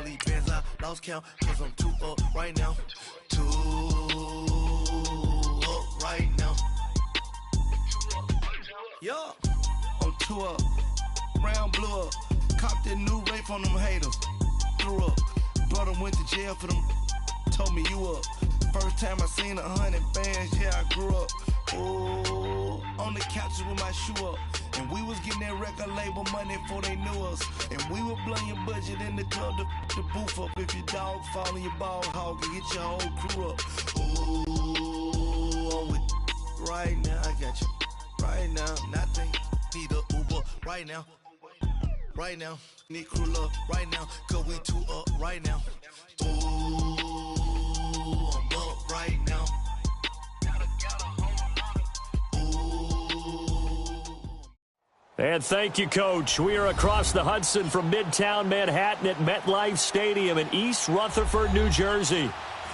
Rollie bands, I lost count, cause I'm 2 up right now. 2 up right now. Yeah, I'm 2 up. Brown blew up. Copped that new rape on them haters. Threw up. Brother went to jail for them. Told me you up. First time I seen 100 bands, yeah, I grew up. Ooh, on the couches with my shoe up. And we was getting that record label money before they knew us. And we were blowing your budget in the club to the booth up. If your dog fall in your ball hog and get your whole crew up. Ooh, I'm with right now, I got you. Right now, nothing. Need a Uber right now. Right now, need crew love right now. Cause we 2 up right now. Ooh, I'm up right now. And thank you, Coach. We are across the Hudson from Midtown Manhattan at MetLife Stadium in East Rutherford, New Jersey.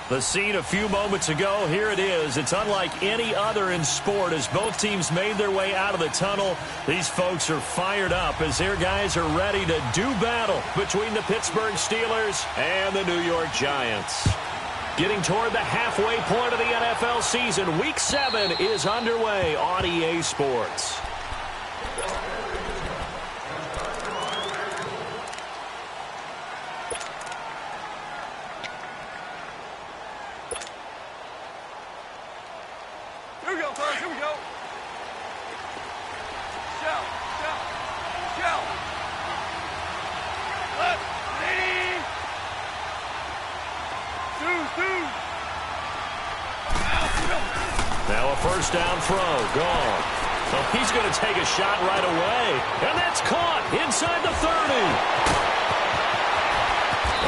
The scene a few moments ago, here it is. It's unlike any other in sport as both teams made their way out of the tunnel. These folks are fired up as their guys are ready to do battle between the Pittsburgh Steelers and the New York Giants. Getting toward the halfway point of the NFL season, Week 7 is underway on EA Sports. Now a first down throw, gone. So he's going to take a shot right away. And that's caught inside the 30.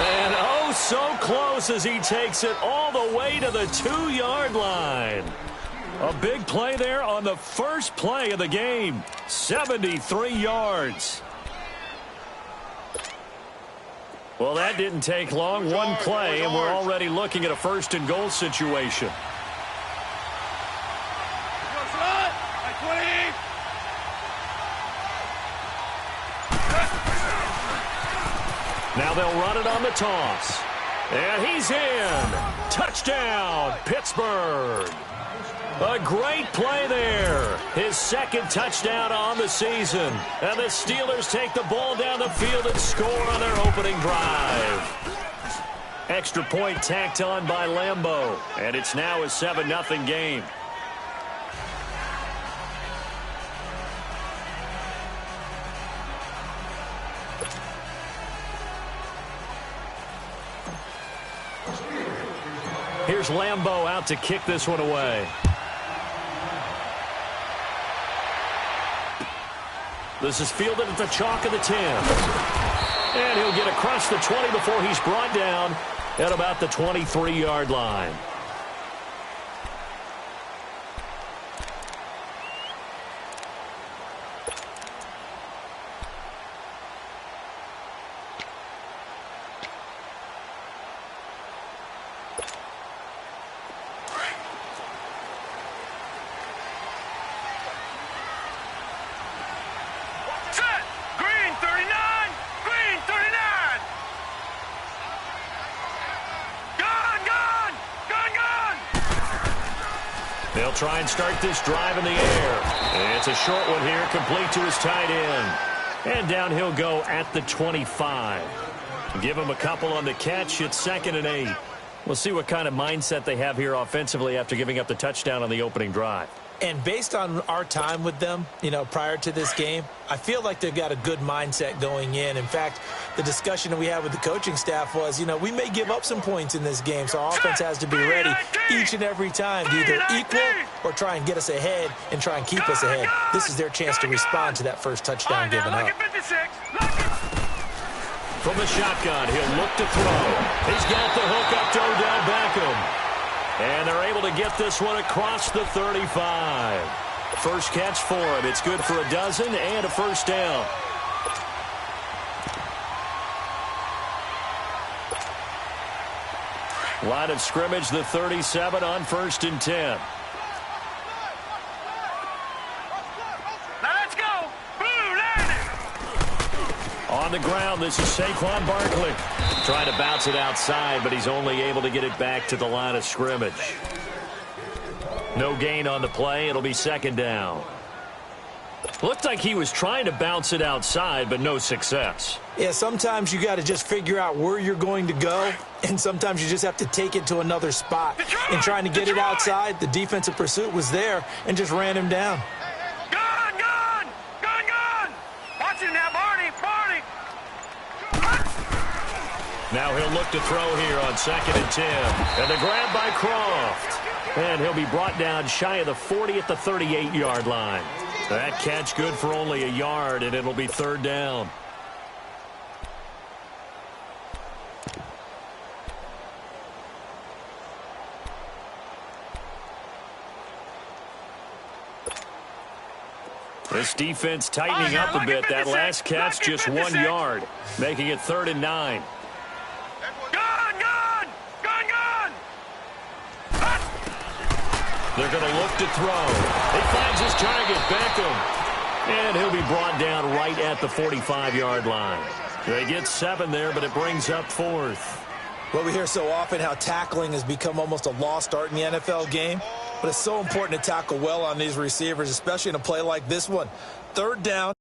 And oh, so close as he takes it all the way to the 2-yard line. A big play there on the first play of the game. 73 yards. Well, that didn't take long. One play, and we're already looking at a first-and-goal situation. Now they'll run it on the toss. And he's in. Touchdown, Pittsburgh. A great play there. His second touchdown on the season. And the Steelers take the ball down the field and score on their opening drive. Extra point tacked on by Lambeau. And it's now a 7-0 game. Here's Lambeau out to kick this one away. This is fielded at the chalk of the 10. And he'll get across the 20 before he's brought down at about the 23-yard line. They'll try and start this drive in the air. It's a short one here, complete to his tight end. And down he'll go at the 25. Give him a couple on the catch. It's 2nd and 8. We'll see what kind of mindset they have here offensively after giving up the touchdown on the opening drive. And based on our time with them, prior to this game, I feel like they've got a good mindset going in. In fact, the discussion that we had with the coaching staff was, we may give up some points in this game, so our offense has to be ready each and every time to either equal or try and get us ahead and try and keep us ahead. This is their chance to respond to that first touchdown given up. From the shotgun, he'll look to throw. He's got the hook up to Odell Beckham. And they're able to get this one across the 35. First catch for him. It's good for a dozen and a first down. Line of scrimmage, the 37 on 1st and 10. the ground. This is Saquon Barkley. Trying to bounce it outside, but he's only able to get it back to the line of scrimmage. No gain on the play. It'll be second down. Looked like he was trying to bounce it outside, but no success. Yeah, sometimes you got to just figure out where you're going to go, and sometimes you just have to take it to another spot. And trying to get it outside, the defensive pursuit was there and just ran him down. Gun! Watch it now, Barney! Now he'll look to throw here on 2nd and 10. And the grab by Croft. And he'll be brought down shy of the 40 at the 38-yard line. That catch good for only a yard, and it'll be third down. This defense tightening up a bit. That last catch just 1 yard, making it 3rd and 9. They're going to look to throw. He finds his target, Beckham. And he'll be brought down right at the 45-yard line. They get 7 there, but it brings up 4th. Well, we hear so often how tackling has become almost a lost art in the NFL game. But it's so important to tackle well on these receivers, especially in a play like this one. 3rd down.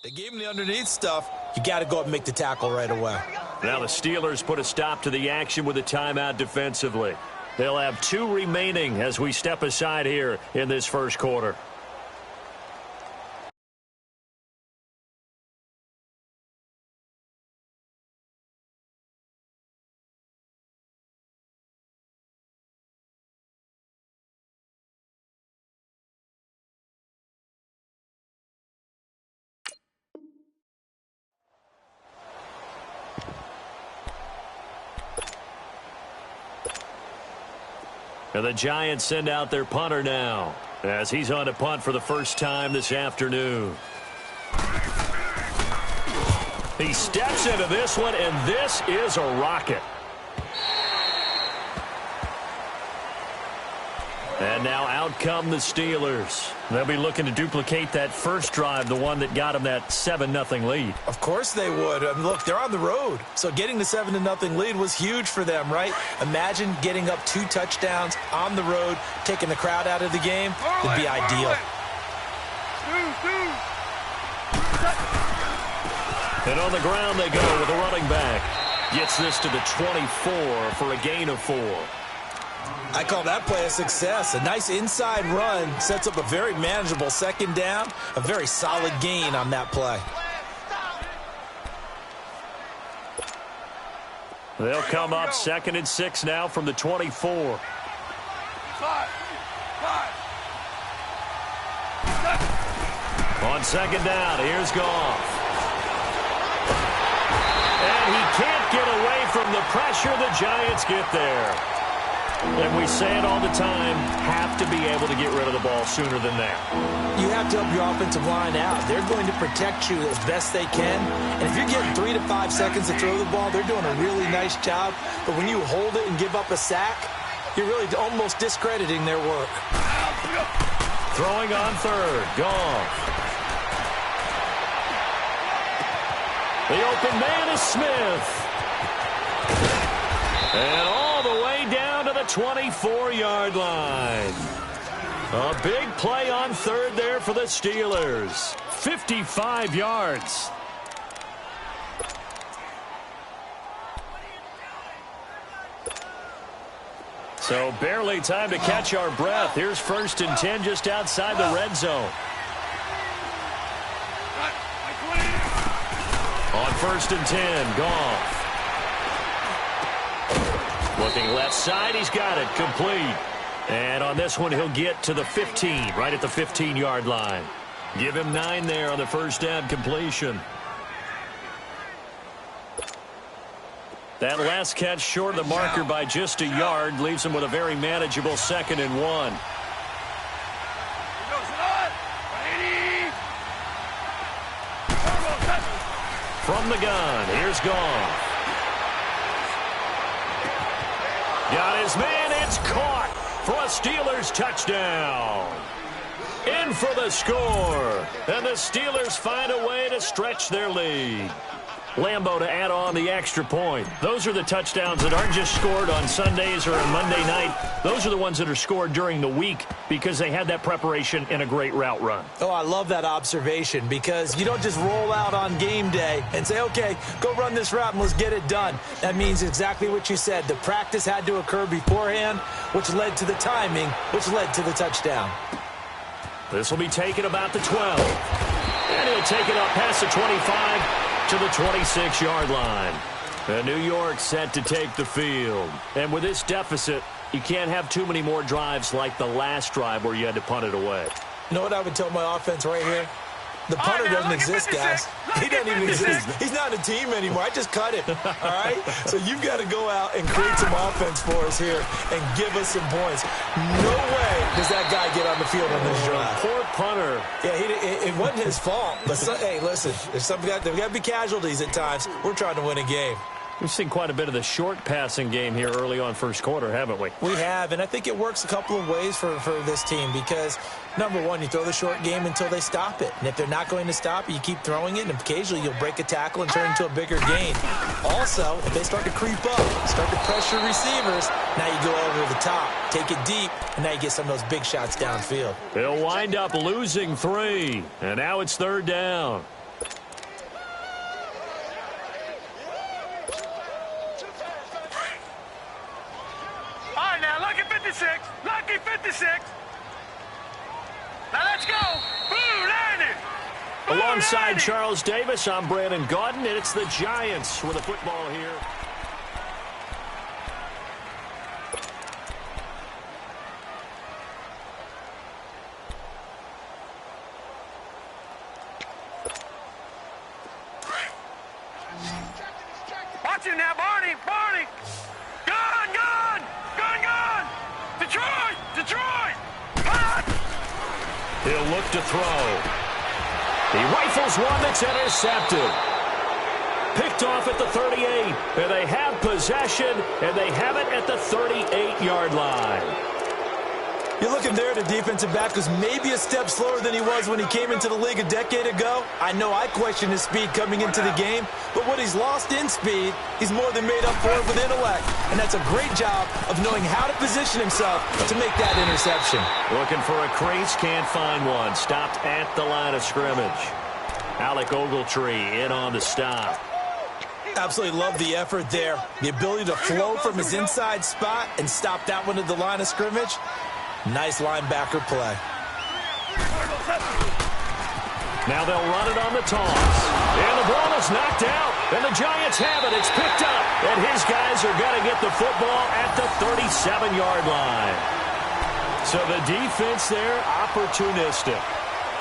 They gave him the underneath stuff. You got to go up and make the tackle right away. Now the Steelers put a stop to the action with a timeout defensively. They'll have 2 remaining as we step aside here in this first quarter. And the Giants send out their punter now as he's on to punt for the first time this afternoon. He steps into this one, and this is a rocket. And now out come the Steelers. They'll be looking to duplicate that first drive, the one that got them that 7-0 lead. Of course they would. I mean, look, they're on the road. So getting the 7-0 lead was huge for them, right? Imagine getting up 2 touchdowns on the road, taking the crowd out of the game. It'd be ideal. And on the ground they go with a running back. Gets this to the 24 for a gain of 4. I call that play a success. A nice inside run sets up a very manageable 2nd down. A very solid gain on that play. They'll come up 2nd and 6 now from the 24. On 2nd down, here's Goff. And he can't get away from the pressure. The Giants get there. And we say it all the time, have to be able to get rid of the ball sooner than that. You have to help your offensive line out. They're going to protect you as best they can. And if you're getting 3 to 5 seconds to throw the ball, they're doing a really nice job. But when you hold it and give up a sack, you're really almost discrediting their work. Throwing on 3rd, Goff. The open man is Smith. And all the way down to the 24-yard line. A big play on 3rd there for the Steelers. 55 yards. So barely time to catch our breath. Here's 1st and 10 just outside the red zone. On 1st and 10, Goff. Looking left side, he's got it, complete. And on this one, he'll get to the 15, right at the 15-yard line. Give him 9 there on the first down completion. That last catch short of the marker by just a yard leaves him with a very manageable 2nd and 1. From the gun, here's Goff. Got his man, it's caught for a Steelers touchdown. In for the score, and the Steelers find a way to stretch their lead. Lambeau to add on the extra point. Those are the touchdowns that aren't just scored on Sundays or on Monday night. Those are the ones that are scored during the week because they had that preparation in a great route run. Oh, I love that observation because you don't just roll out on game day and say, okay, go run this route and let's get it done. That means exactly what you said. The practice had to occur beforehand, which led to the timing, which led to the touchdown. This will be taken about the 12. And he'll take it up past the 25 to the 26-yard line. And New York set to take the field. And with this deficit, you can't have too many more drives like the last drive where you had to punt it away. You know what I would tell my offense right here? The punter doesn't exist, guys. He doesn't even exist. He's not a team anymore. I just cut him, all right? So you've got to go out and create some offense for us here and give us some points. No way does that guy get on the field on this drive. Poor punter. Yeah, it wasn't his fault. But, hey, listen, there's got to be casualties at times. We're trying to win a game. We've seen quite a bit of the short passing game here early on first quarter, haven't we? We have, and I think it works a couple of ways for this team because, number one, you throw the short game until they stop it. And if they're not going to stop it, you keep throwing it, and occasionally you'll break a tackle and turn it into a bigger gain. Also, if they start to creep up, start to pressure receivers, now you go over the top, take it deep, and now you get some of those big shots downfield. They'll wind up losing 3, and now it's 3rd down. Lucky 56. Now let's go. Boo, landed. Boo, Alongside landed. Charles Davis, I'm Brandon Gaudin, and it's the Giants with a football here. Watch him now, Barney. Barney. Gun, gun. Gun, gun. Detroit. Detroit. Hot. He'll look to throw. He rifles one that's intercepted. Picked off at the 38. And they have possession, and they have it at the 38-yard line. You're looking there at a defensive back who's maybe a step slower than he was when he came into the league a decade ago. I know I questioned his speed coming into the game, but what he's lost in speed, he's more than made up for it with intellect. And that's a great job of knowing how to position himself to make that interception. Looking for a crease, can't find one. Stopped at the line of scrimmage. Alec Ogletree in on the stop. Absolutely love the effort there. The ability to flow from his inside spot and stop that one at the line of scrimmage. Nice linebacker play. Now they'll run it on the toss. And the ball is knocked out. And the Giants have it. It's picked up. And his guys are going to get the football at the 37-yard line. So the defense there, opportunistic.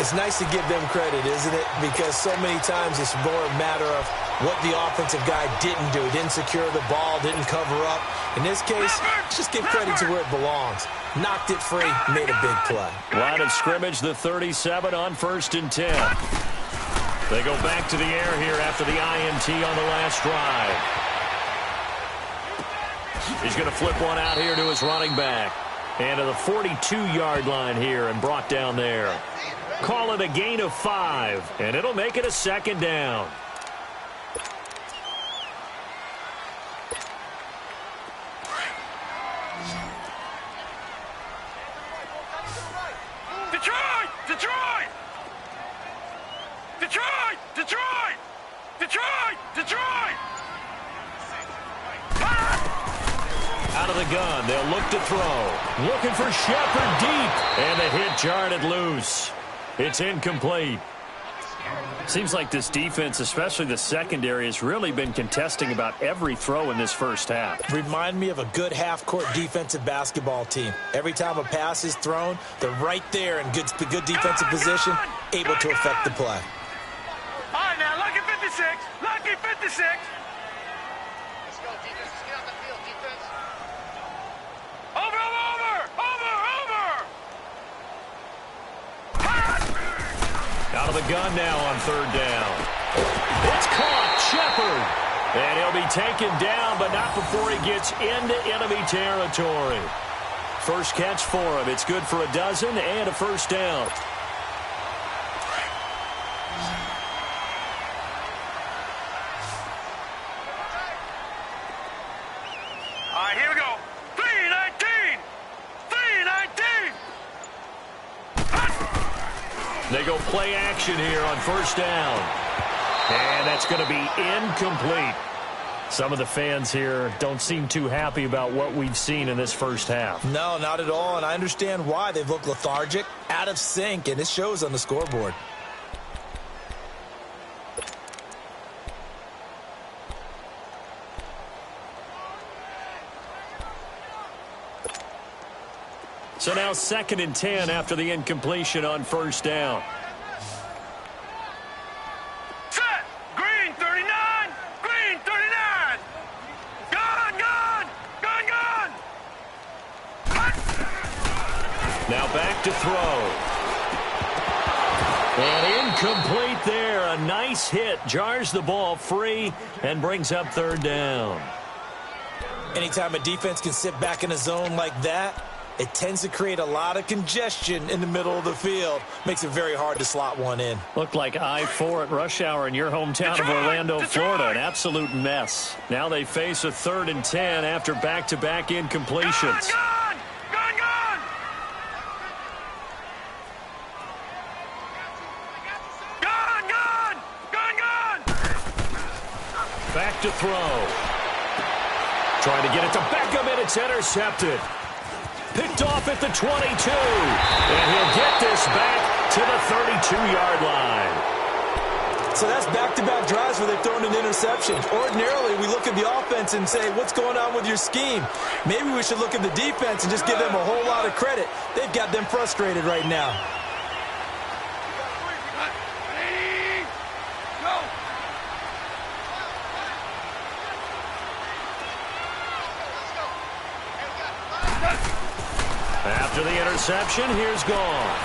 It's nice to give them credit, isn't it? Because so many times it's more a matter of what the offensive guy didn't do. Didn't secure the ball, didn't cover up. In this case, just give credit to where it belongs. Knocked it free, made a big play. Line of scrimmage, the 37 on 1st and 10. They go back to the air here after the INT on the last drive. He's going to flip one out here to his running back. And to the 42-yard line here and brought down there. Call it a gain of 5, and it'll make it a 2nd down. Detroit! Detroit! Detroit! Detroit! Detroit! Detroit! Out of the gun, they'll look to throw. Looking for Shepard deep, and the hit jarred it loose. It's incomplete. Seems like this defense, especially the secondary, has really been contesting about every throw in this first half. Remind me of a good half-court defensive basketball team. Every time a pass is thrown, they're right there in good defensive position, able to affect the play. All right, now, lucky 56. Lucky 56. the gun now on third down. It's caught. Shepard. And he'll be taken down, but not before he gets into enemy territory. First catch for him. It's good for a dozen and a first down. All right, here we go. 3-19. 3-19. They go play action here on first down. And that's going to be incomplete. Some of the fans here don't seem too happy about what we've seen in this first half. No, not at all, and I understand why. They've looked lethargic, out of sync, and it shows on the scoreboard. So now 2nd and 10 after the incompletion on first down. Set. Green 39. Green 39. Gun, gun. Gun, gun. Now back to throw. And incomplete there. A nice hit. Jars the ball free and brings up third down. Anytime a defense can sit back in a zone like that, it tends to create a lot of congestion in the middle of the field. Makes it very hard to slot one in. Looked like I-4 at rush hour in your hometown of Orlando, Florida. An absolute mess. Now they face a 3rd and 10 after back-to-back incompletions. Gun, gun. Gun, gun. Gun, gun. Gun, gun. Back to throw. Trying to get it to Beckham, and it's intercepted. Picked off at the 22. And he'll get this back to the 32-yard line. So that's back-to-back drives where they've thrown an interception. Ordinarily, we look at the offense and say, what's going on with your scheme? Maybe we should look at the defense and just give them a whole lot of credit. They've got them frustrated right now. After the interception, here's Goff.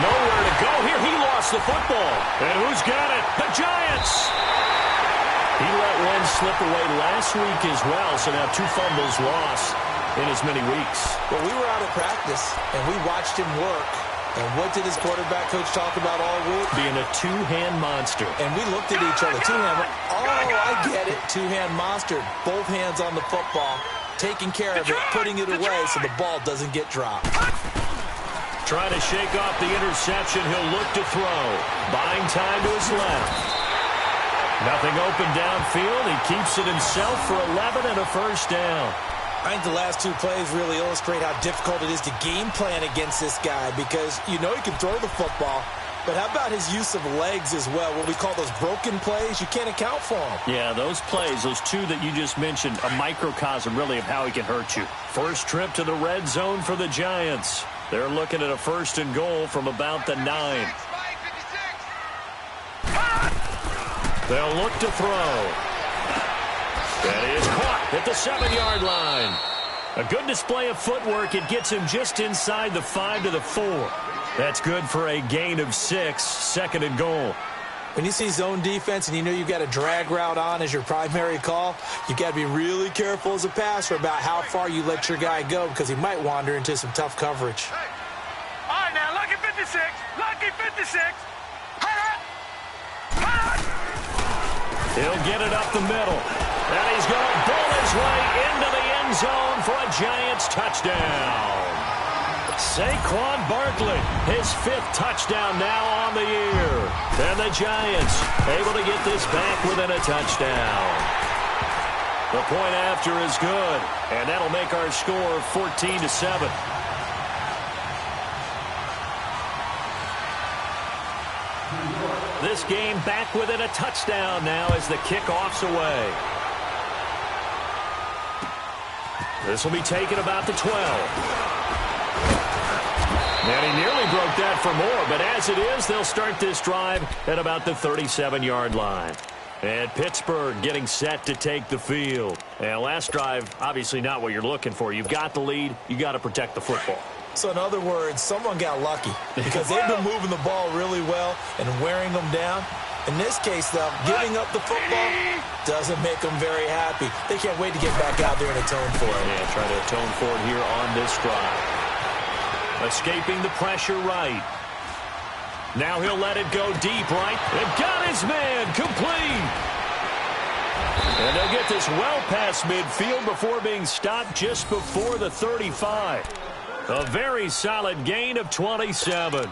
Nowhere to go here. He lost the football. And who's got it? The Giants. He let one slip away last week as well, so now 2 fumbles lost in as many weeks. Well, we were out of practice, and we watched him work. And what did his quarterback coach talk about all week? Being a two-hand monster. And we looked at each other. Two-hand. Oh, I get it. Two-hand monster. Both hands on the football. Taking care of it, putting it away so the ball doesn't get dropped. Trying to shake off the interception. He'll look to throw. Buying time to his left. Nothing open downfield. He keeps it himself for 11 and a first down. I think the last 2 plays really illustrate how difficult it is to game plan against this guy because you know he can throw the football. But how about his use of legs as well? What we call those broken plays, you can't account for them. Yeah, those plays, those 2 that you just mentioned, a microcosm really of how he can hurt you. First trip to the red zone for the Giants. They're looking at a 1st and goal from about the 9. They'll look to throw. That is caught at the 7-yard line. A good display of footwork. It gets him just inside the 5 to the 4. That's good for a gain of 6, 2nd and goal. When you see zone defense and you know you've got a drag route on as your primary call, you've got to be really careful as a passer about how far you let your guy go because he might wander into some tough coverage. Hey. All right, now, lucky 56. Lucky 56. He'll get it up the middle. And he's going to bull his way into the end zone for a Giants touchdown. Saquon Barkley, his 5th touchdown now on the year. And the Giants able to get this back within a touchdown. The point after is good, and that'll make our score 14-7. This game back within a touchdown now as the kickoff's away. This will be taken about the 12. And he nearly broke that for more, but as it is, they'll start this drive at about the 37-yard line. And Pittsburgh getting set to take the field. And last drive, obviously not what you're looking for. You've got the lead. You got to protect the football. So in other words, someone got lucky because they've been moving the ball really well and wearing them down. In this case, though, giving up the football doesn't make them very happy. They can't wait to get back out there and atone for it. Yeah, try to atone for it here on this drive. Escaping the pressure right. Now he'll let it go deep right. And got his man complete. And they'll get this well past midfield before being stopped just before the 35. A very solid gain of 27.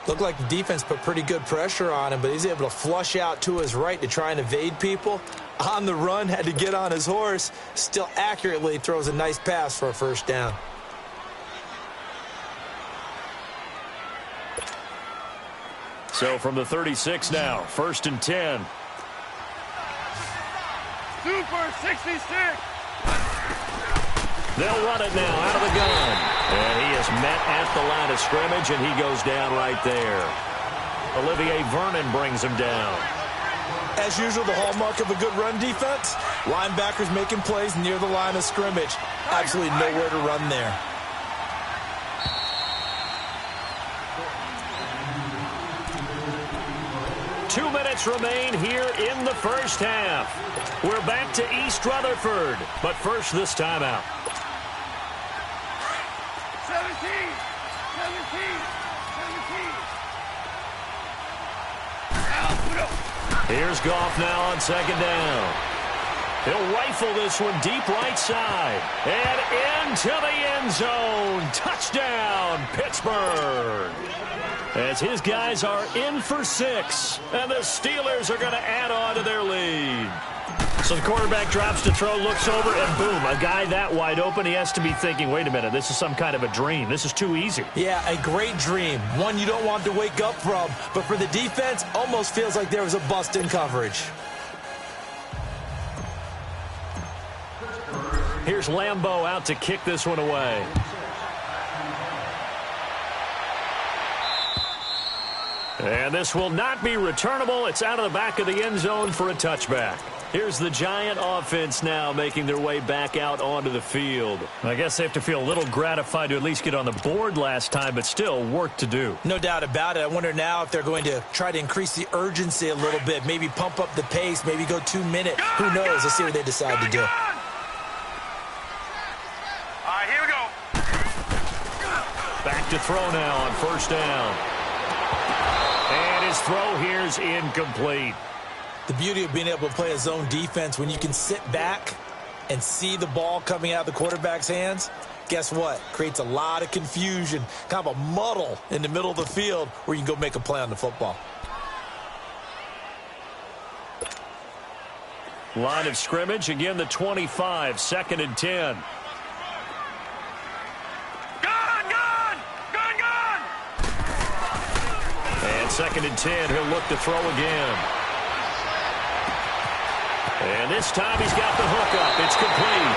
Looked like the defense put pretty good pressure on him, but he's able to flush out to his right to try and evade people. On the run, had to get on his horse. Still accurately throws a nice pass for a first down. So from the 36 now, 1st and 10. Super 66. They'll run it now out of the gun. And he is met at the line of scrimmage, and he goes down right there. Olivier Vernon brings him down. As usual, the hallmark of a good run defense, linebackers making plays near the line of scrimmage. Absolutely nowhere to run there. Two minutes remain here in the first half. We're back to East Rutherford, but first this timeout. 17. Here's Goff now on 2nd down. He'll rifle this one deep right side. And into the end zone. Touchdown, Pittsburgh. As his guys are in for 6. And the Steelers are going to add on to their lead. So the quarterback drops to throw, looks over, and boom, a guy that wide open, he has to be thinking, wait a minute, this is some kind of a dream. This is too easy. Yeah, a great dream. One you don't want to wake up from. But for the defense, almost feels like there was a bust in coverage. Here's Lambeau out to kick this one away. And this will not be returnable. It's out of the back of the end zone for a touchback. Here's the Giant offense now making their way back out onto the field. I guess they have to feel a little gratified to at least get on the board last time, but still work to do. No doubt about it. I wonder now if they're going to try to increase the urgency a little bit, maybe pump up the pace, maybe go 2 minutes. Who knows? Let's see what they decide to do. All right, here we go. Back to throw now on 1st down. And his throw here is incomplete. The beauty of being able to play a zone defense when you can sit back and see the ball coming out of the quarterback's hands, guess what? Creates a lot of confusion, kind of a muddle in the middle of the field where you can go make a play on the football. Line of scrimmage, again the 25, 2nd and 10. And 2nd and 10, he'll look to throw again. And this time he's got the hook up. It's complete.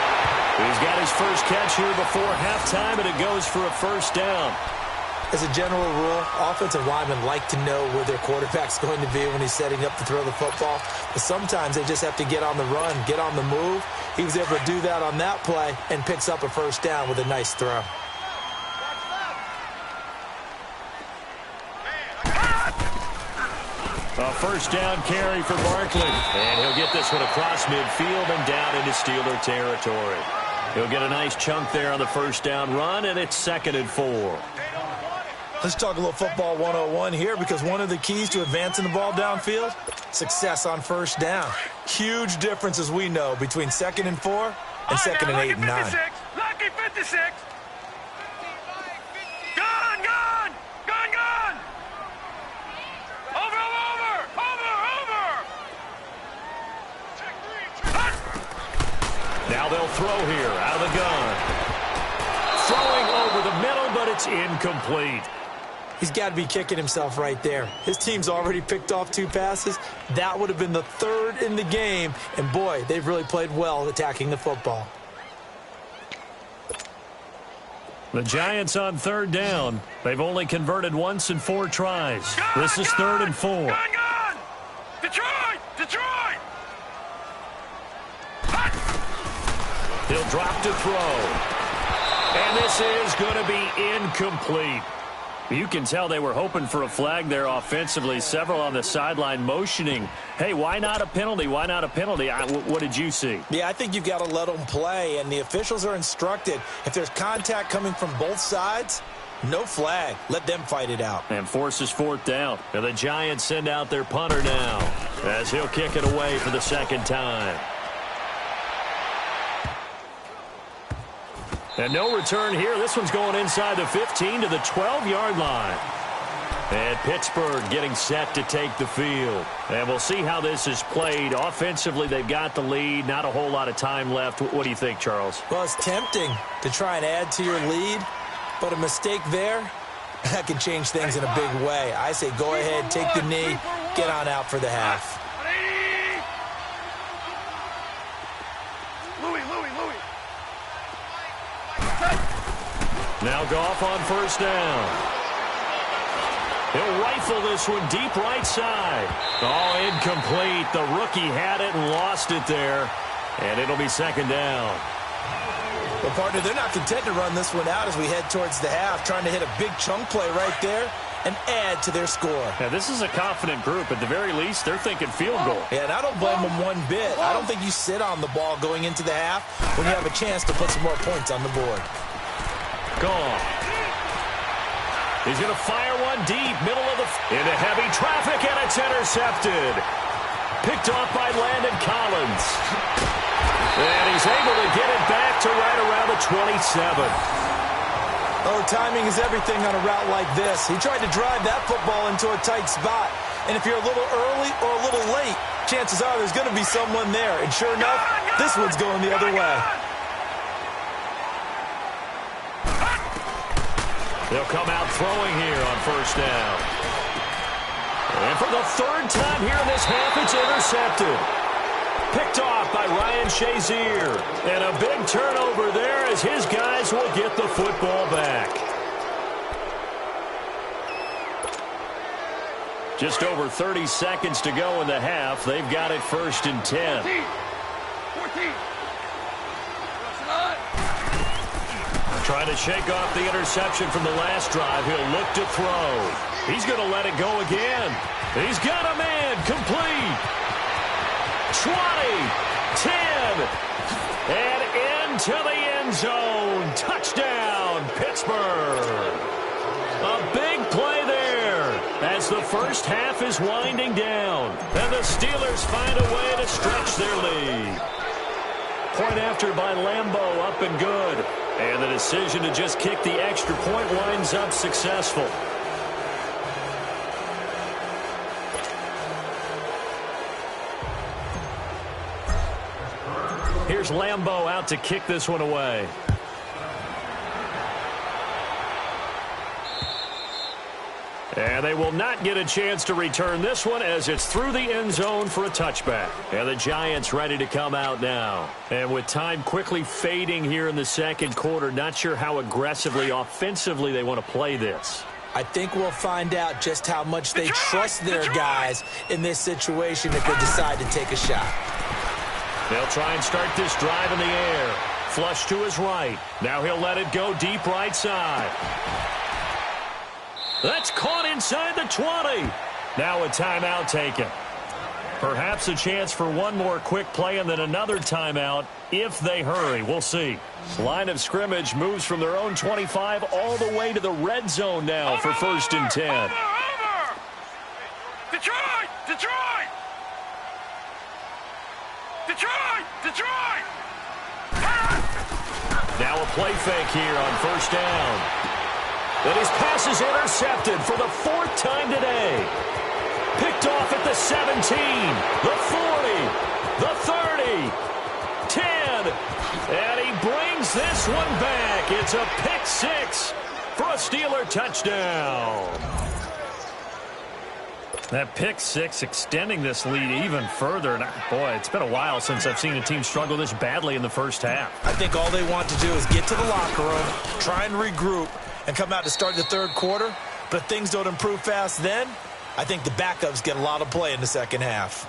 He's got his first catch here before halftime, and it goes for a first down. As a general rule, offensive linemen like to know where their quarterback's going to be when he's setting up to throw the football. But sometimes they just have to get on the run, get on the move. He was able to do that on that play and picks up a first down with a nice throw. A first down carry for Barkley. And he'll get this one across midfield and down into Steeler territory. He'll get a nice chunk there on the first down run, and it's 2nd and 4. Let's talk a little football 101 here, because one of the keys to advancing the ball downfield, success on first down. Huge difference, as we know, between 2nd and 4 and 2nd and 8 and 9. Lucky 56. Now they'll throw here out of the gun. Throwing over the middle, but it's incomplete. He's got to be kicking himself right there. His team's already picked off 2 passes. That would have been the 3rd in the game. And, boy, they've really played well attacking the football. The Giants on 3rd down. They've only converted once in 4 tries. This is 3rd and 4. Gun! Detroit! He'll drop to throw. And this is going to be incomplete. You can tell they were hoping for a flag there offensively. Several on the sideline motioning, hey, why not a penalty? Why not a penalty? What did you see? Yeah, I think you've got to let them play, and the officials are instructed. If there's contact coming from both sides, no flag. Let them fight it out. And forces fourth down. And the Giants send out their punter now as he'll kick it away for the second time. And no return here. This one's going inside the 15 to the 12-yard line. And Pittsburgh getting set to take the field. And we'll see how this is played. Offensively, they've got the lead. Not a whole lot of time left. What do you think, Charles? Well, it's tempting to try and add to your lead, but a mistake there, that can change things in a big way. I say go ahead, take the knee, get on out for the half. Now Goff on first down. He'll rifle this one deep right side. Oh, incomplete. The rookie had it and lost it there. And it'll be second down. Well, partner, they're not content to run this one out as we head towards the half, trying to hit a big chunk play right there and add to their score. Now, this is a confident group. At the very least, they're thinking field goal. Yeah, and I don't blame them one bit. I don't think you sit on the ball going into the half when you have a chance to put some more points on the board. Gone. He's going to fire one deep, middle of the into heavy traffic, and it's intercepted. Picked off by Landon Collins. And he's able to get it back to right around the 27. Oh, timing is everything on a route like this. He tried to drive that football into a tight spot. And if you're a little early or a little late, chances are there's going to be someone there. And sure enough, this one's going the other way. They'll come out throwing here on first down. And for the third time here in this half, it's intercepted. Picked off by Ryan Shazier. And a big turnover there as his guys will get the football back. Just over 30 seconds to go in the half. They've got it first and 10. 14. Trying to shake off the interception from the last drive. He'll look to throw. He's going to let it go again. He's got a man complete. 20, 10, and into the end zone. Touchdown, Pittsburgh. A big play there as the first half is winding down. And the Steelers find a way to stretch their lead. Point after by Lambeau, up and good. And the decision to just kick the extra point winds up successful. Here's Lambeau out to kick this one away. And they will not get a chance to return this one as it's through the end zone for a touchback. And the Giants ready to come out now. And with time quickly fading here in the second quarter, not sure how aggressively, offensively they want to play this. I think we'll find out just how much they trust their guys in this situation if they decide to take a shot. They'll try and start this drive in the air. Flush to his right. Now he'll let it go deep right side. That's caught inside the 20. Now a timeout taken. Perhaps a chance for one more quick play and then another timeout if they hurry. We'll see. Line of scrimmage moves from their own 25 all the way to the red zone now for first and 10. Over! Detroit! Detroit! Detroit! Detroit! Now a play fake here on first down. And his pass is intercepted for the fourth time today. Picked off at the 17, the 40, the 30, 10. And he brings this one back. It's a pick six for a Steeler touchdown. That pick six extending this lead even further. And boy, it's been a while since I've seen a team struggle this badly in the first half. I think all they want to do is get to the locker room, try and regroup, and come out to start the third quarter. But if things don't improve fast then, I think the backups get a lot of play in the second half.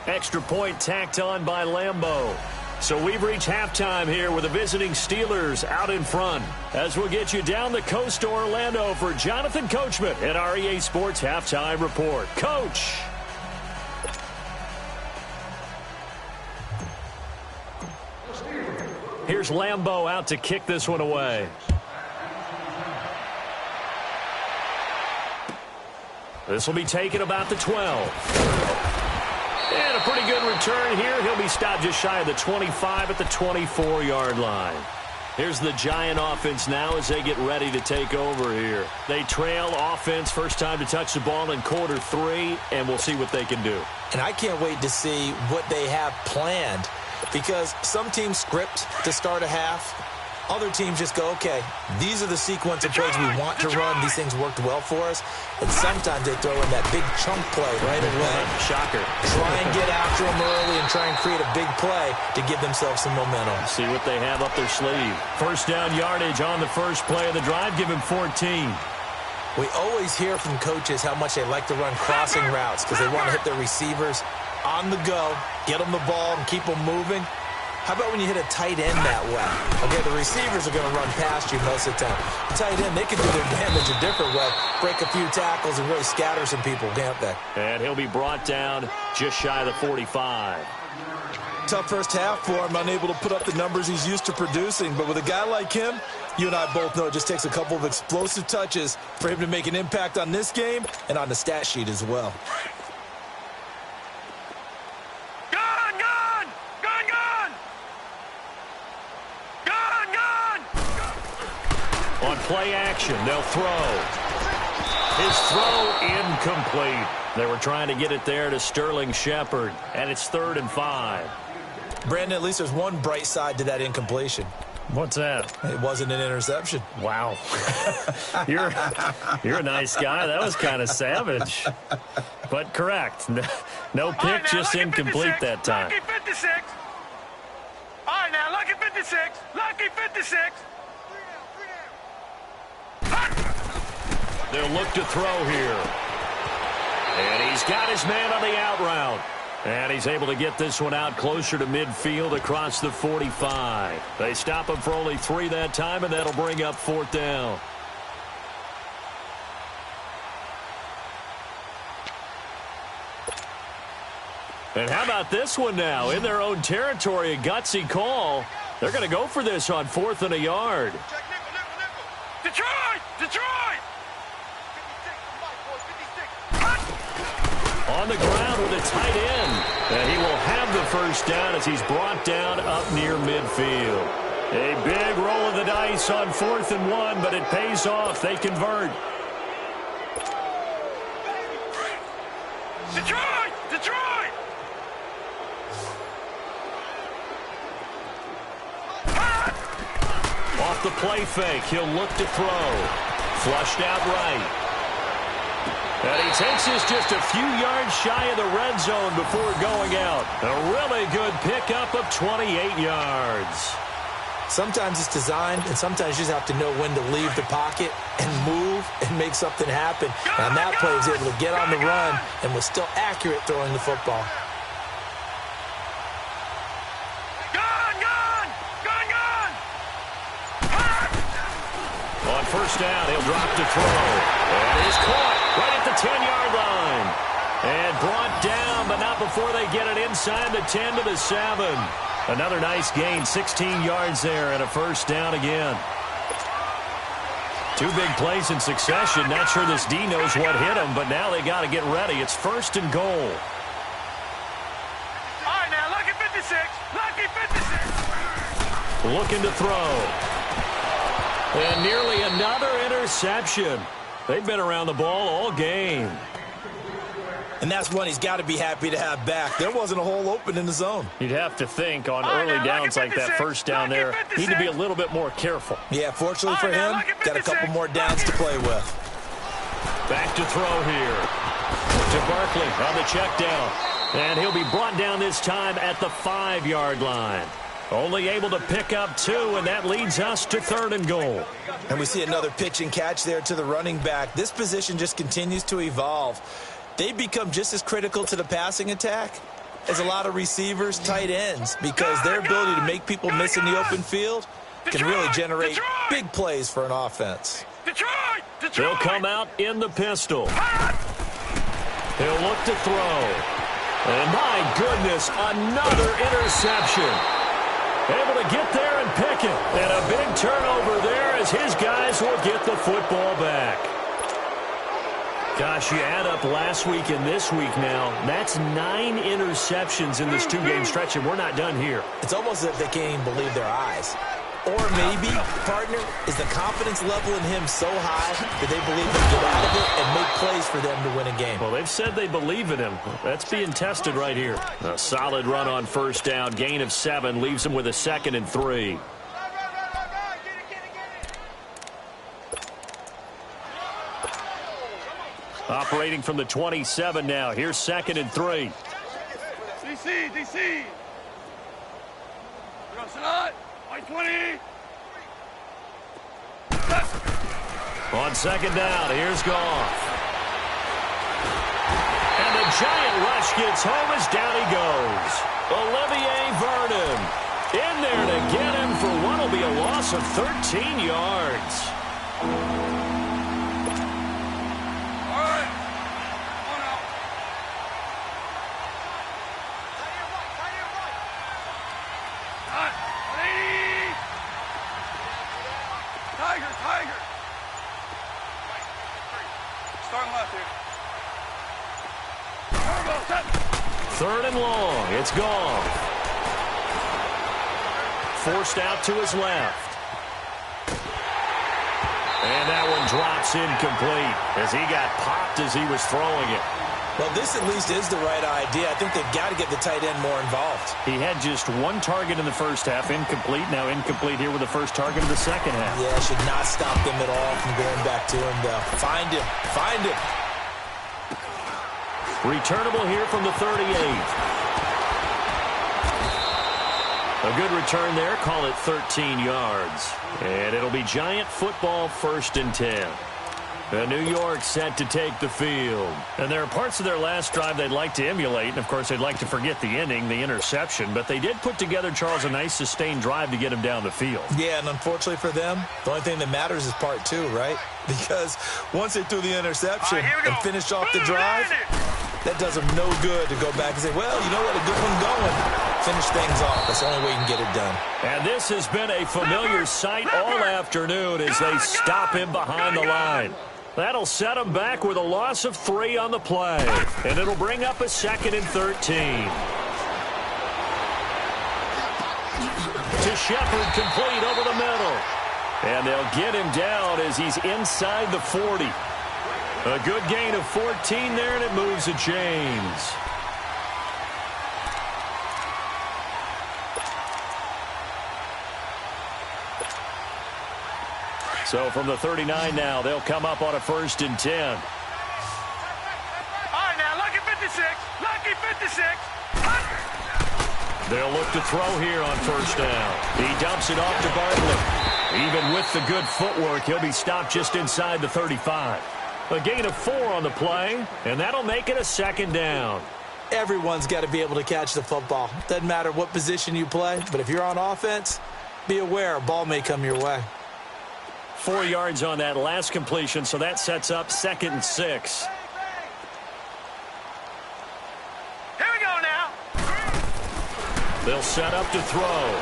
Extra point tacked on by Lambeau. So we've reached halftime here with the visiting Steelers out in front. As we'll get you down the coast to Orlando for Jonathan Coachman at our EA Sports Halftime Report. Coach! Here's Lambeau out to kick this one away. This will be taken about the 12. And a pretty good return here. He'll be stopped just shy of the 25 at the 24-yard line. Here's the Giant offense now as they get ready to take over here. They trail offense, first time to touch the ball in quarter 3, and we'll see what they can do. And I can't wait to see what they have planned, because some teams script to start a half. Other teams just go, okay, these are the sequence of plays we want to run. These things worked well for us. And sometimes they throw in that big chunk play right away. Shocker. Try and get after them early and try and create a big play to give themselves some momentum. See what they have up their sleeve. First down yardage on the first play of the drive. Give him 14. We always hear from coaches how much they like to run crossing routes because they want to hit their receivers on the go, get them the ball, and keep them moving. How about when you hit a tight end that way? Okay, the receivers are going to run past you most of the time. The tight end, they can do their damage a different way, break a few tackles and really scatter some people, can't they? And he'll be brought down just shy of the 45. Tough first half for him, unable to put up the numbers he's used to producing. But with a guy like him, you and I both know it just takes a couple of explosive touches for him to make an impact on this game and on the stat sheet as well. On play action, they'll throw. His throw incomplete. They were trying to get it there to Sterling Shepard, and it's 3rd and 5. Brandon, at least there's one bright side to that incompletion. What's that? It wasn't an interception. Wow. You're a nice guy. That was kind of savage. But correct. No pick, right, just incomplete 56, that time. Lucky 56. All right, now, lucky 56. Lucky 56. They'll look to throw here. And he's got his man on the out route. And he's able to get this one out closer to midfield across the 45. They stop him for only 3 that time, and that'll bring up 4th down. And how about this one now? In their own territory, a gutsy call. They're going to go for this on 4th and a yard. Detroit! Detroit! On the ground with a tight end. And he will have the first down as he's brought down up near midfield. A big roll of the dice on 4th and 1, but it pays off. They convert. Detroit! Detroit! Off the play fake, he'll look to throw. Flushed out right. And he takes this just a few yards shy of the red zone before going out. A really good pickup of 28 yards. Sometimes it's designed, and sometimes you just have to know when to leave the pocket and move and make something happen. And that play was able to get on the run and was still accurate throwing the football. On first down, he'll drop to throw. And he's caught right at the 10-yard line. And brought down, but not before they get it inside the 10 to the 7. Another nice gain, 16 yards there, and a first down again. 2 big plays in succession. Not sure this D knows what hit him, but now they got to get ready. It's 1st and goal. All right, now, lucky 56. Lucky 56. Looking to throw. And nearly another interception. They've been around the ball all game. And that's one he's got to be happy to have back. There wasn't a hole open in the zone. You'd have to think on early downs like that first down there, need to be a little bit more careful. Yeah, fortunately for him, got a couple more downs to play with. Back to throw here. To Barkley on the check down. And he'll be brought down this time at the 5-yard line. Only able to pick up 2, and that leads us to 3rd and goal. And we see another pitch and catch there to the running back. This position just continues to evolve. They become just as critical to the passing attack is a lot of receivers, tight ends, because their ability to make people miss in the open field can really generate big plays for an offense. They'll come out in the pistol. He'll look to throw. And my goodness, another interception. Able to get there and pick it. And a big turnover there as his guys will get the football back. Gosh, you add up last week and this week now. That's 9 interceptions in this 2-game stretch, and we're not done here. It's almost as if they can't even believe their eyes. Or maybe, partner, is the confidence level in him so high that they believe he'll get out of it and make plays for them to win a game. Well, they've said they believe in him. That's being tested right here. A solid run on first down. Gain of 7 leaves him with a 2nd and 3. Operating from the 27 now. Here's 2nd and 3. DC. White 20. On 2nd down, here's Goff. And the giant rush gets home as down he goes. Olivier Vernon in there to get him for what will be a loss of 13 yards. Tiger. Starting left here. 3rd and long. It's gone. Forced out to his left. And that one drops incomplete as he got popped as he was throwing it. Well, this at least is the right idea. I think they've got to get the tight end more involved. He had just 1 target in the first half, incomplete. Now incomplete here with the first target of the second half. Yeah, should not stop them at all from going back to him, though. Find him. Returnable here from the 38. A good return there. Call it 13 yards. And it'll be Giant football, 1st and 10. New York set to take the field. And there are parts of their last drive they'd like to emulate. And, of course, they'd like to forget the ending, the interception. But they did put together, Charles, a nice sustained drive to get him down the field. Yeah, and unfortunately for them, the only thing that matters is part 2, right? Because once they threw the interception and finished off the drive, that does them no good to go back and say, well, you know what, a good one going. Finish things off. That's the only way you can get it done. And this has been a familiar sight all afternoon as they stop him behind the line. That'll set him back with a loss of 3 on the play. And it'll bring up a 2nd and 13. To Shepard, complete over the middle. And they'll get him down as he's inside the 40. A good gain of 14 there, and it moves the chains. So from the 39 now, they'll come up on a 1st and 10. All right, now, lucky 56. They'll look to throw here on 1st down. He dumps it off to Bartlett. Even with the good footwork, he'll be stopped just inside the 35. A gain of 4 on the play, and that'll make it a 2nd down. Everyone's got to be able to catch the football. Doesn't matter what position you play, but if you're on offense, be aware a ball may come your way. 4 yards on that last completion, so that sets up 2nd and 6. Here we go now. They'll set up to throw.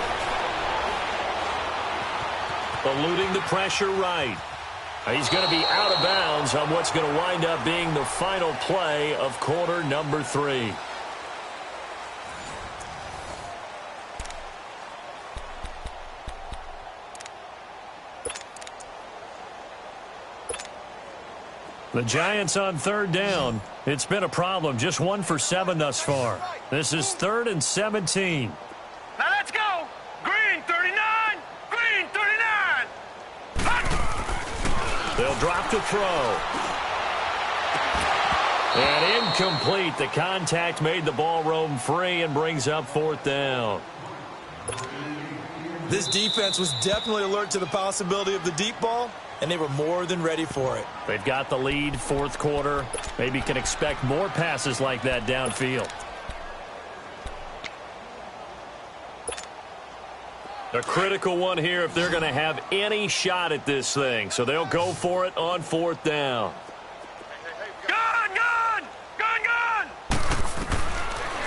Eluding the pressure right. He's going to be out of bounds on what's going to wind up being the final play of quarter number 3. The Giants on 3rd down. It's been a problem. Just 1 for 7 thus far. This is 3rd and 17. Now let's go. Green 39. Green 39. They'll drop to throw. And incomplete. The contact made the ball roam free and brings up 4th down. This defense was definitely alert to the possibility of the deep ball, and they were more than ready for it. They've got the lead, 4th quarter. Maybe can expect more passes like that downfield. A critical one here if they're going to have any shot at this thing. So they'll go for it on 4th down. Gun, gun! Gun, gun!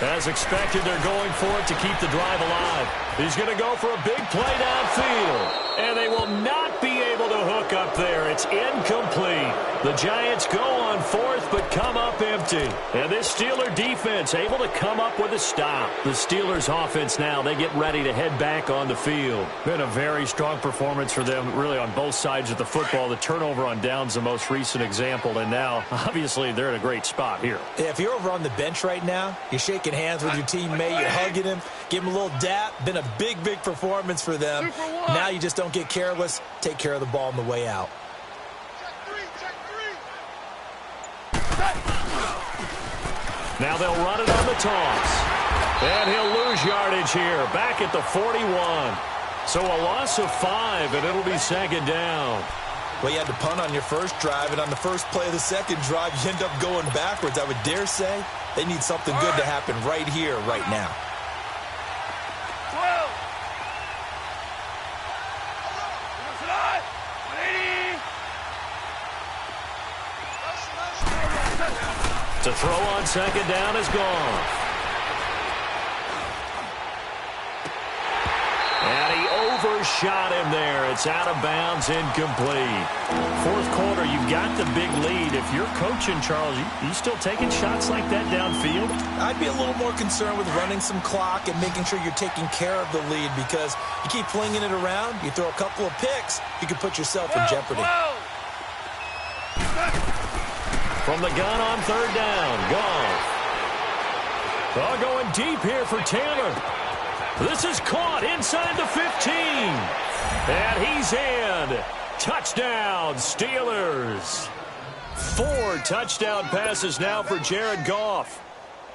As expected, they're going for it to keep the drive alive. He's going to go for a big play downfield. And they will not be able to hook up there. It's incomplete. The Giants go on 4th, but come up empty. And this Steeler defense able to come up with a stop. The Steelers offense now, they get ready to head back on the field. Been a very strong performance for them, really on both sides of the football. The turnover on downs the most recent example. And now, obviously, they're in a great spot here. Yeah, if you're over on the bench right now, you're shaking hands with your teammate, you're hugging him, give him a little dap. Been a big, big performance for them. Now you just don't get careless. Take care of the ball on the way out. Now they'll run it on the toss. And he'll lose yardage here. Back at the 41. So a loss of 5, and it'll be 2nd down. Well, you had to punt on your first drive, and on the first play of the second drive, you end up going backwards. I would dare say they need something good to happen right here, right now. 12. To throw on 2nd down is gone. And he overshot him there. It's out of bounds, incomplete. 4th quarter, you've got the big lead. If you're coaching, Charles, you still taking shots like that downfield? I'd be a little more concerned with running some clock and making sure you're taking care of the lead, because you keep flinging it around, you throw a couple of picks, you could put yourself in jeopardy. From the gun on 3rd down, Goff. Ball going deep here for Taylor. This is caught inside the 15. And he's in. Touchdown, Steelers. 4 touchdown passes now for Jared Goff.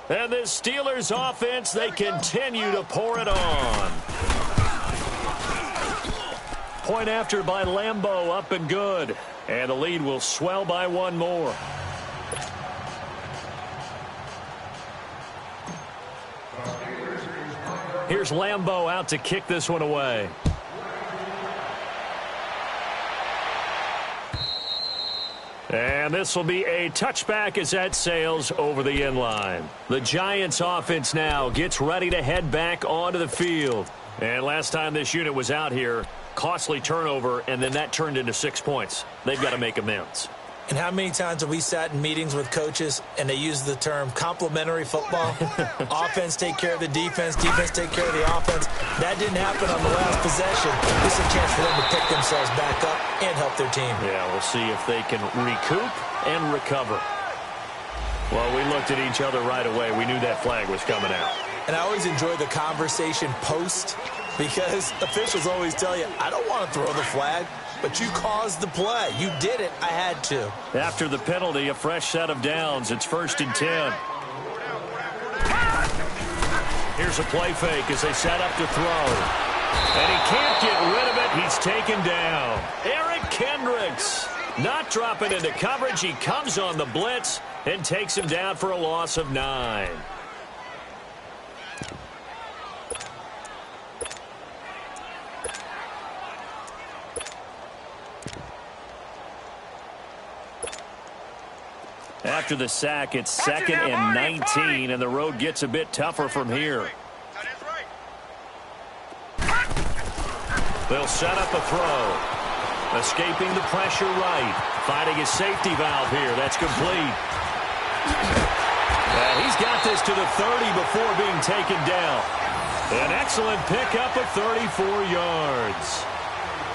And this Steelers offense, they continue to pour it on. Point after by Lambeau, up and good. And the lead will swell by 1 more. Here's Lambeau out to kick this one away. And this will be a touchback as that sails over the end line. The Giants offense now gets ready to head back onto the field. And last time this unit was out here, costly turnover, and then that turned into 6 points. They've got to make amends. And how many times have we sat in meetings with coaches and they use the term complementary football? Offense take care of the defense, defense take care of the offense. That didn't happen on the last possession. This is a chance for them to pick themselves back up and help their team. Yeah, we'll see if they can recoup and recover. Well, we looked at each other right away. We knew that flag was coming out. And I always enjoy the conversation post, because officials always tell you, I don't want to throw the flag. But you caused the play. You did it. I had to. After the penalty, a fresh set of downs. It's 1st and 10. Here's a play fake as they set up to throw. And he can't get rid of it. He's taken down. Eric Kendricks not dropping into coverage. He comes on the blitz and takes him down for a loss of 9. After the sack, it's 2nd and 19, and the road gets a bit tougher from here. They'll set up a throw. Escaping the pressure right. Finding his safety valve here. That's complete. He's got this to the 30 before being taken down. An excellent pickup of 34 yards.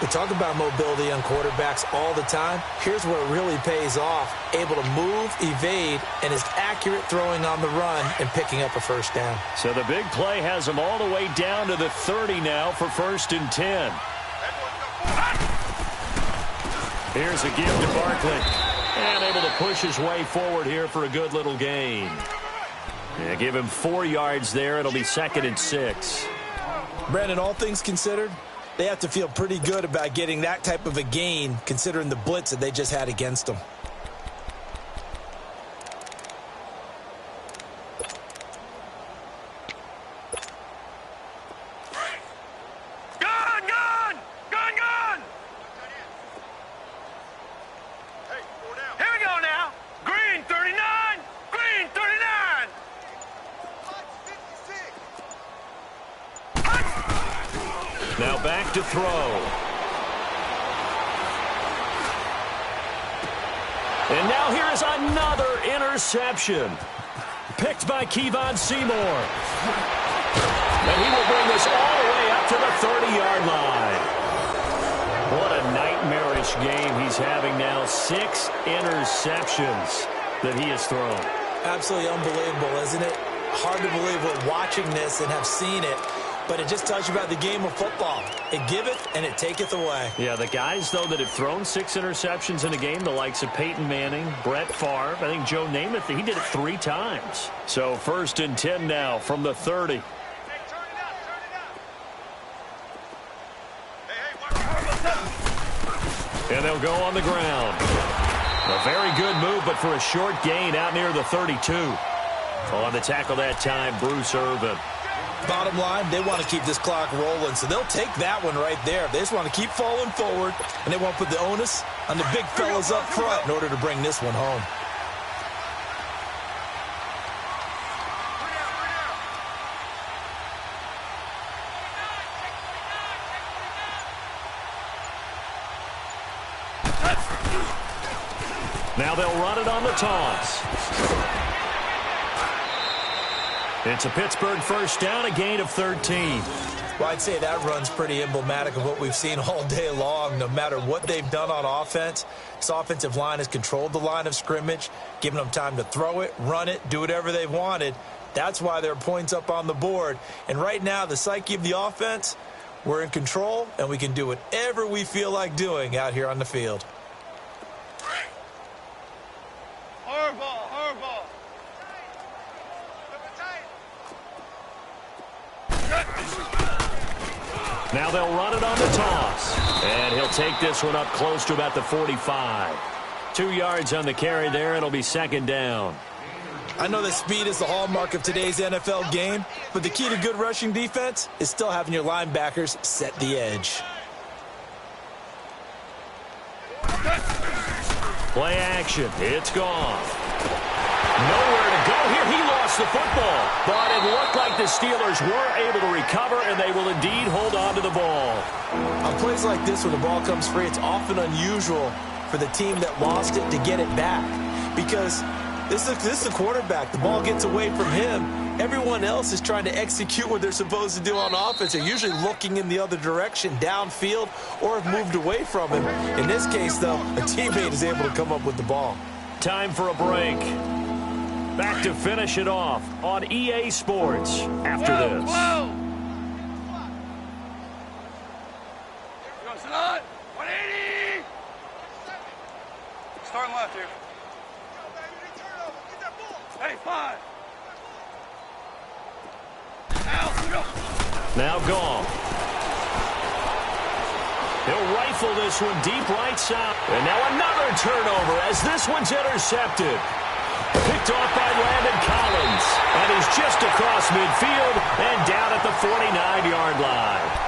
We talk about mobility on quarterbacks all the time. Here's where it really pays off. Able to move, evade, and is accurate throwing on the run and picking up a 1st down. So the big play has him all the way down to the 30 now for 1st and 10. Here's a give to Barkley. And able to push his way forward here for a good little gain. Yeah, give him 4 yards there. It'll be 2nd and 6. Brandon, all things considered, they have to feel pretty good about getting that type of a gain, considering the blitz that they just had against them. Gun! throw. And now here is another interception. Picked by Kevon Seymour. And he will bring this all the way up to the 30-yard line. What a nightmarish game he's having now. 6 interceptions that he has thrown. Absolutely unbelievable, isn't it? Hard to believe we're watching this and have seen it. But it just tells you about the game of football. It giveth and it taketh away. Yeah, the guys, though, that have thrown 6 interceptions in a game, the likes of Peyton Manning, Brett Favre, I think Joe Namath, he did it 3 times. So 1st and 10 now from the 30. And they'll go on the ground. A very good move, but for a short gain out near the 32. On the tackle that time, Bruce Irvin. Bottom line, they want to keep this clock rolling, so they'll take that one right there. They just want to keep falling forward, and they want to put the onus on the big fellas up front in order to bring this one home. Now they'll run it on the toss. It's a Pittsburgh first down, a gain of 13. Well, I'd say that run's pretty emblematic of what we've seen all day long. No matter what they've done on offense, this offensive line has controlled the line of scrimmage, given them time to throw it, run it, do whatever they've wanted. That's why there are points up on the board. And right now, the psyche of the offense, we're in control, and we can do whatever we feel like doing out here on the field. Now they'll run it on the toss. And he'll take this one up close to about the 45. 2 yards on the carry there. It'll be 2nd down. I know that speed is the hallmark of today's NFL game, but the key to good rushing defense is still having your linebackers set the edge. Play action. It's gone. Nowhere to go here. He lost the football. But it looked like the Steelers were able to recover, and they will indeed hold on to the ball. On plays like this, when the ball comes free, it's often unusual for the team that lost it to get it back. Because this is the quarterback. The ball gets away from him. Everyone else is trying to execute what they're supposed to do on offense. They're usually looking in the other direction, downfield, or have moved away from him. In this case, though, a teammate is able to come up with the ball. Time for a break. Back to finish it off on EA Sports after this. Whoa. 180. Starting left here. Hey, 5. Now gone. He'll rifle this one deep right side. And now another turnover as this one's intercepted. Picked off by Landon Collins. And he's just across midfield and down at the 49-yard line.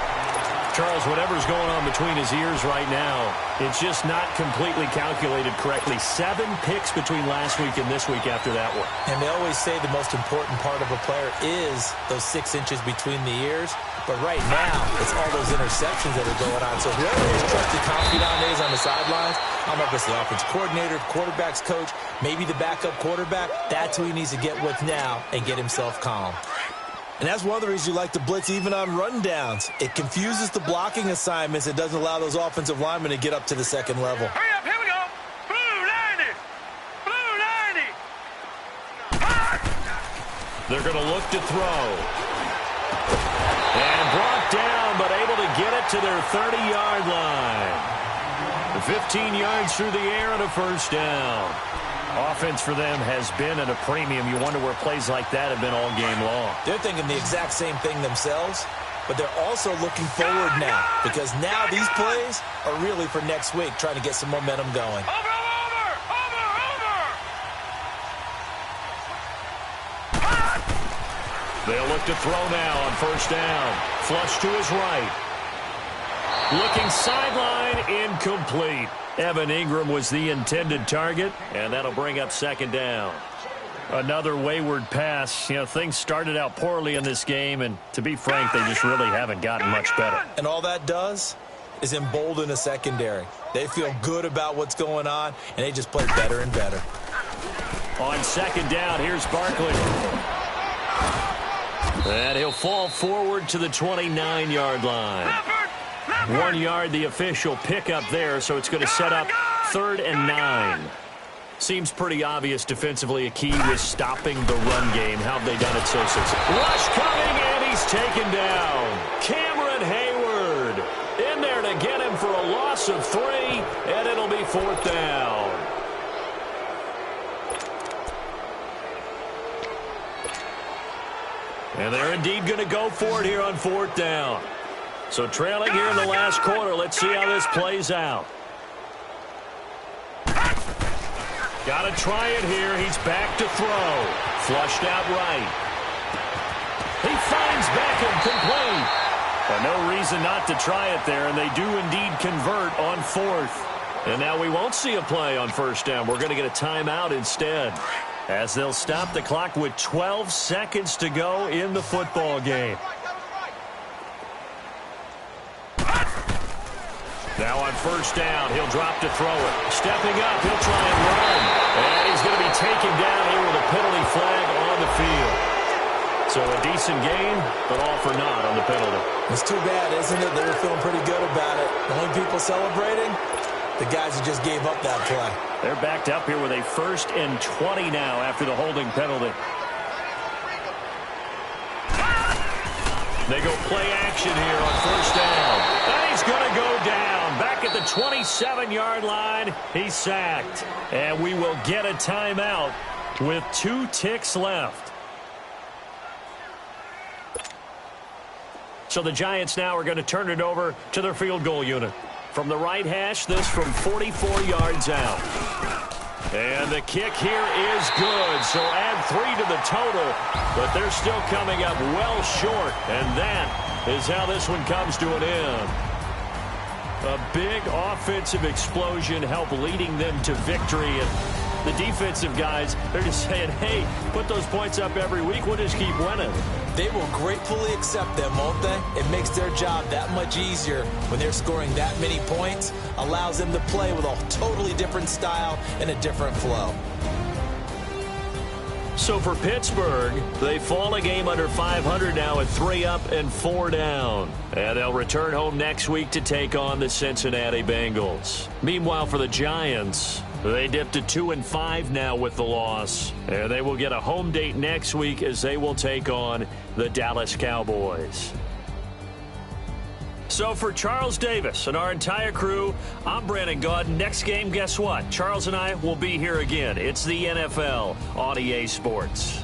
Charles, whatever's going on between his ears right now, it's just not completely calculated correctly. 7 picks between last week and this week after that one. And they always say the most important part of a player is those 6 inches between the ears. But right now, it's all those interceptions that are going on. So whoever his trusted confidant is on the sidelines, I don't know if it's the offensive coordinator, quarterback's coach, maybe the backup quarterback, that's who he needs to get with now and get himself calm. And that's one of the reasons you like to blitz even on rundowns. It confuses the blocking assignments. It doesn't allow those offensive linemen to get up to the second level. Hurry up, here we go. Blue 90. Blue 90. Hot. They're going to look to throw. And brought down, but able to get it to their 30-yard line. 15 yards through the air and a first down. Offense for them has been at a premium. You wonder where plays like that have been all game long. They're thinking the exact same thing themselves, but they're also looking forward now because now these plays are really for next week, trying to get some momentum going. Over. They'll look to throw now on first down. Flush to his right. Looking sideline, incomplete. Evan Ingram was the intended target, and that'll bring up second down. Another wayward pass. You know, things started out poorly in this game, and to be frank, they just really haven't gotten much better. And all that does is embolden the secondary. They feel good about what's going on, and they just play better and better. On second down, here's Barkley. And he'll fall forward to the 29-yard line. 1 yard, the official pickup there, so it's going to set up 3rd and 9. Seems pretty obvious defensively. A key was stopping the run game. How have they done it so successfully? Rush coming, and he's taken down. Cameron Hayward in there to get him for a loss of 3, and it'll be 4th down. And they're indeed going to go for it here on 4th down. So trailing here in the last quarter. Let's see how this plays out. Got to try it here. He's back to throw. Flushed out right. He finds Beckham complete. But no reason not to try it there, and they do indeed convert on 4th. And now we won't see a play on 1st down. We're going to get a timeout instead, as they'll stop the clock with 12 seconds to go in the football game. Now on 1st down, he'll drop to throw it. Stepping up, he'll try and run. And he's going to be taken down here with a penalty flag on the field. So a decent game, but all for naught on the penalty. It's too bad, isn't it? They were feeling pretty good about it. The only people celebrating, the guys who just gave up that play. They're backed up here with a 1st and 20 now after the holding penalty. They go play action here on 1st down. And he's going to go down. Back at the 27-yard line, he's sacked. And we will get a timeout with 2 ticks left. So the Giants now are going to turn it over to their field goal unit. From the right hash, this from 44 yards out. And the kick here is good, so add 3 to the total, but they're still coming up well short, and that is how this one comes to an end. A big offensive explosion helped leading them to victory, and the defensive guys, they're just saying, hey, put those points up every week, we'll just keep winning. They will gratefully accept them, won't they? It makes their job that much easier when they're scoring that many points. Allows them to play with a totally different style and a different flow. So for Pittsburgh, they fall a game under 500 now at 3 up and 4 down. And they'll return home next week to take on the Cincinnati Bengals. Meanwhile, for the Giants, they dipped to 2-5 now with the loss. And they will get a home date next week as they will take on the Dallas Cowboys. So for Charles Davis and our entire crew, I'm Brandon Gaud. Next game, guess what? Charles and I will be here again. It's the NFL on EA Sports.